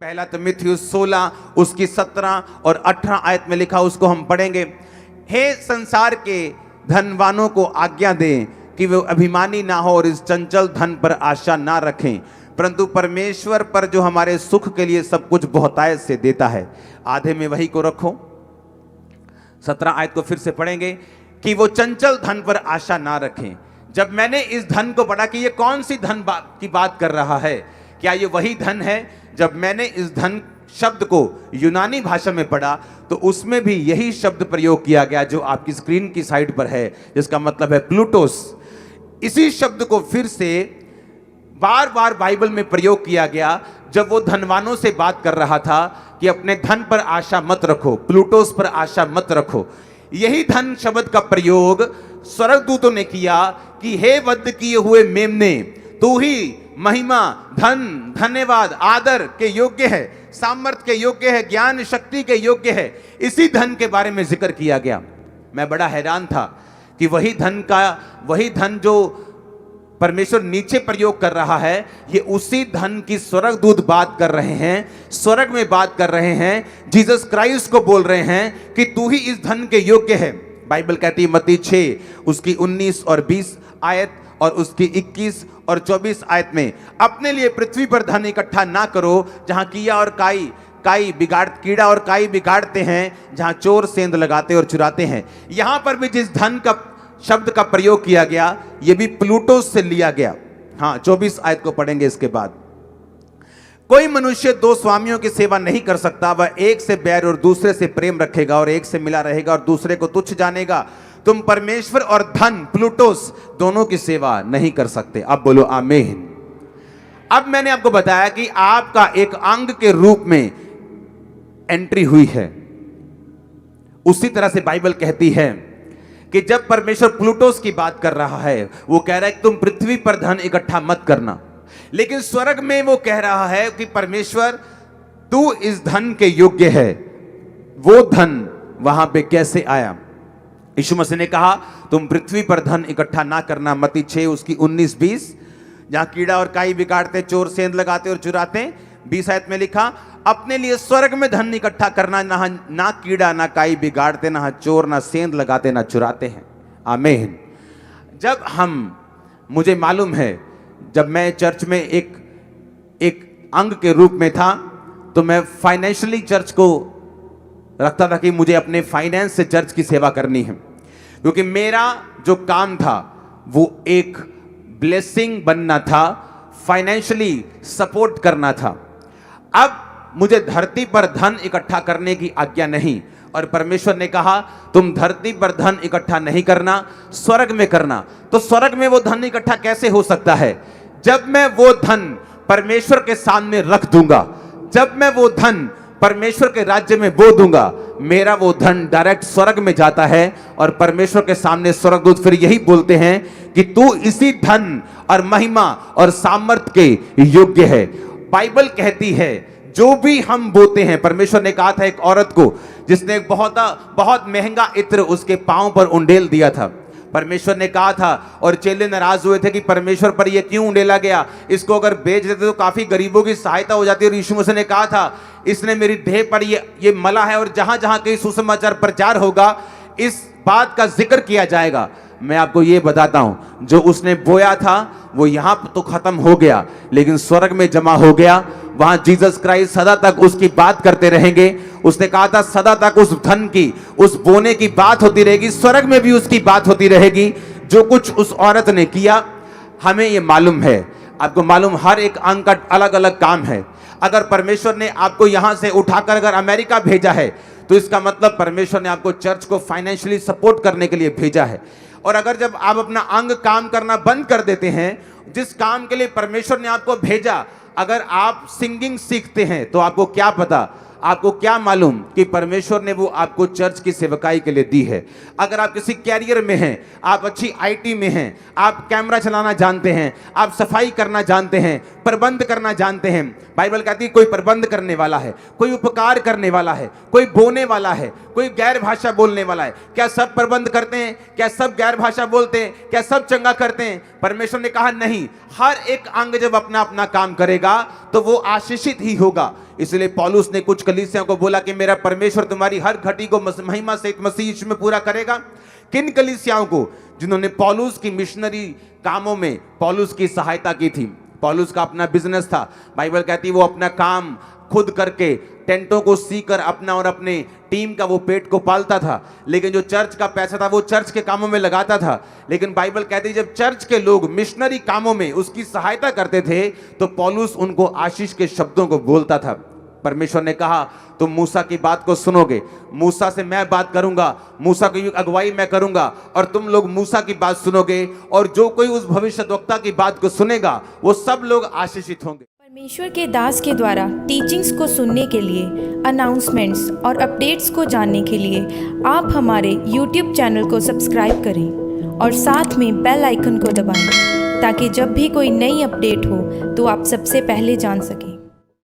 पहला तिमुथियुस 16 उसकी 17 और 18 आयत में लिखा, उसको हम पढ़ेंगे। हे संसार के धनवानों को आज्ञा दें कि वे अभिमानी ना हो और इस चंचल धन पर आशा ना रखें, परंतु परमेश्वर पर जो हमारे सुख के लिए सब कुछ बहुतायत से देता है। आधे में वही को रखो। 17 आयत को फिर से पढ़ेंगे कि वो चंचल धन पर आशा ना रखें। जब मैंने इस धन को पढ़ा कि ये कौन सी धन की बात कर रहा है, क्या ये वही धन है? जब मैंने इस धन शब्द को यूनानी भाषा में पढ़ा तो उसमें भी यही शब्द प्रयोग किया गया जो आपकी स्क्रीन की साइड पर है, जिसका मतलब है प्लूटोस। इसी शब्द को फिर से बार बार बाइबल में प्रयोग किया गया जब वो धनवानों से बात कर रहा था कि अपने धन पर आशा मत रखो, प्लूटोस पर आशा मत रखो। यही धन शब्द का प्रयोग स्वर्गदूतों ने किया कि हे वध किए हुए मेमने, तू ही महिमा, धन, धन्यवाद, आदर के योग्य है, सामर्थ के योग्य है, ज्ञान शक्ति के योग्य है। इसी धन के बारे में जिक्र किया गया। मैं बड़ा हैरान था कि वही धन जो परमेश्वर नीचे प्रयोग कर रहा है, ये उसी धन की स्वर्गदूत बात कर रहे हैं, स्वर्ग में बात कर रहे हैं, जीसस क्राइस्ट को बोल रहे हैं कि तू ही इस धन के योग्य है। बाइबल कहती है मत्ती 6 उसकी 19 और 20 आयत और उसकी 21 और 24 आयत में, अपने लिए पृथ्वी पर धन इकट्ठा ना करो जहां कीड़ा और काई बिगाड़ते हैं, जहां चोर सेंध लगाते और चुराते हैं। यहां पर भी जिस धन का शब्द का प्रयोग किया गया, यह भी प्लूटोस से लिया गया। हाँ, 24 आयत को पढ़ेंगे इसके बाद। कोई मनुष्य दो स्वामियों की सेवा नहीं कर सकता, वह एक से बैर और दूसरे से प्रेम रखेगा, और एक से मिला रहेगा और दूसरे को तुच्छ जानेगा। तुम परमेश्वर और धन, प्लूटोस, दोनों की सेवा नहीं कर सकते। अब बोलो आमीन। अब मैंने आपको बताया कि आपका एक अंग के रूप में एंट्री हुई है। उसी तरह से बाइबल कहती है कि जब परमेश्वर प्लूटोस की बात कर रहा है, वो कह रहा है कि तुम पृथ्वी पर धन इकट्ठा मत करना, लेकिन स्वर्ग में वो कह रहा है कि परमेश्वर तू इस धन के योग्य है। वो धन वहां पे कैसे आया? यीशु मसीह ने कहा तुम पृथ्वी पर धन इकट्ठा ना करना, मत्ती 6 उसकी 19-20, जहां कीड़ा और काई बिगाड़ते, चोर सेंध लगाते और चुराते। 20 आयत में लिखा, अपने लिए स्वर्ग में धन इकट्ठा करना, ना कीड़ा ना काई बिगाड़ते, ना चोर ना सेंध लगाते ना चुराते हैं। आमीन। मुझे मालूम है, जब मैं चर्च में एक अंग के रूप में था तो मैं फाइनेंशियली चर्च को रखता था कि मुझे अपने फाइनेंस से चर्च की सेवा करनी है, क्योंकि मेरा जो काम था वो एक ब्लेसिंग बनना था, फाइनेंशियली सपोर्ट करना था। अब मुझे धरती पर धन इकट्ठा करने की आज्ञा नहीं, और परमेश्वर ने कहा तुम धरती पर धन इकट्ठा नहीं करना, स्वर्ग में करना। तो स्वर्ग में वो धन इकट्ठा कैसे हो सकता है? जब मैं वो धन परमेश्वर के सामने रख दूंगा, जब मैं वो धन परमेश्वर के राज्य में बो दूंगा, मेरा वो धन डायरेक्ट स्वर्ग में जाता है, और परमेश्वर के सामने स्वर्गदूत फिर यही बोलते हैं कि तू इसी धन और महिमा और सामर्थ के योग्य है। बाइबल कहती है जो भी हम बोते हैं, परमेश्वर ने कहा था एक औरत को जिसने बहुत महंगा इत्र उसके पांव पर उंडेल दिया था, परमेश्वर ने कहा था, और चेले नाराज हुए थे कि परमेश्वर पर यह क्यों उंडेला गया, इसको अगर बेच देते तो काफी गरीबों की सहायता हो जाती है। और यीशु मसीह ने कहा था इसने मेरी देह पर ये मला है, और जहां जहां कहीं सुसमाचार प्रचार होगा इस बात का जिक्र किया जाएगा। मैं आपको ये बताता हूं, जो उसने बोया था वो यहां तो खत्म हो गया, लेकिन स्वर्ग में जमा हो गया। वहां जीसस क्राइस्ट सदा तक उसकी बात करते रहेंगे। उसने कहा था सदा तक उस धन की, उस बोने की बात होती रहेगी, स्वर्ग में भी उसकी बात होती रहेगी। जो कुछ उस औरत ने किया, हमें ये मालूम है, आपको मालूम, हर एक अंग का अलग अलग काम है। अगर परमेश्वर ने आपको यहां से उठाकर अगर अमेरिका भेजा है, तो इसका मतलब परमेश्वर ने आपको चर्च को फाइनेंशियली सपोर्ट करने के लिए भेजा है। और अगर जब आप अपना अंग काम करना बंद कर देते हैं, जिस काम के लिए परमेश्वर ने आपको भेजा, अगर आप सिंगिंग सीखते हैं तो आपको क्या पता, आपको क्या मालूम कि परमेश्वर ने वो आपको चर्च की सेवकाई के लिए दी है। अगर आप किसी कैरियर में हैं, आप अच्छी आईटी में हैं, आप कैमरा चलाना जानते हैं, आप सफाई करना जानते हैं, प्रबंध करना जानते हैं, बाइबल कहती है कोई प्रबंध करने वाला है, कोई उपकार करने वाला है, कोई बोने वाला है, कोई गैर भाषा बोलने वाला है। क्या सब प्रबंध करते हैं? क्या सब गैर भाषा बोलते हैं? क्या सब चंगा करते हैं? परमेश्वर ने कहा नहीं, हर एक अंग जब अपना अपना काम करेगा तो वो आशीषित ही होगा। इसलिए पौलुस ने कुछ कलीसियाओं को बोला कि मेरा परमेश्वर तुम्हारी हर घटी को महिमा सहित मसीह यीशु में पूरा करेगा। किन कलीसियाओं को? जिन्होंने पौलुस की मिशनरी कामों में पौलुस की सहायता की थी। पौलुस का अपना बिजनेस था, बाइबल कहती है वो अपना काम खुद करके टेंटों को सीकर अपना और अपने टीम का वो पेट को पालता था, लेकिन जो चर्च का पैसा था वो चर्च के कामों में लगाता था। लेकिन बाइबल कहती है जब चर्च के लोग मिशनरी कामों में उसकी सहायता करते थे तो पौलुस उनको आशीष के शब्दों को बोलता था। परमेश्वर ने कहा तुम मूसा की बात को सुनोगे, मूसा से मैं बात करूंगा, मूसा की अगुवाई मैं करूंगा और तुम लोग मूसा की बात सुनोगे, और जो कोई उस भविष्यद्वक्ता की बात को सुनेगा वो सब लोग आशीषित होंगे। परमेश्वर के दास के द्वारा टीचिंग्स को सुनने के लिए, अनाउंसमेंट्स और अपडेट्स को जानने के लिए आप हमारे YouTube चैनल को सब्सक्राइब करें और साथ में बेल आइकन को दबाएं ताकि जब भी कोई नई अपडेट हो तो आप सबसे पहले जान सकें।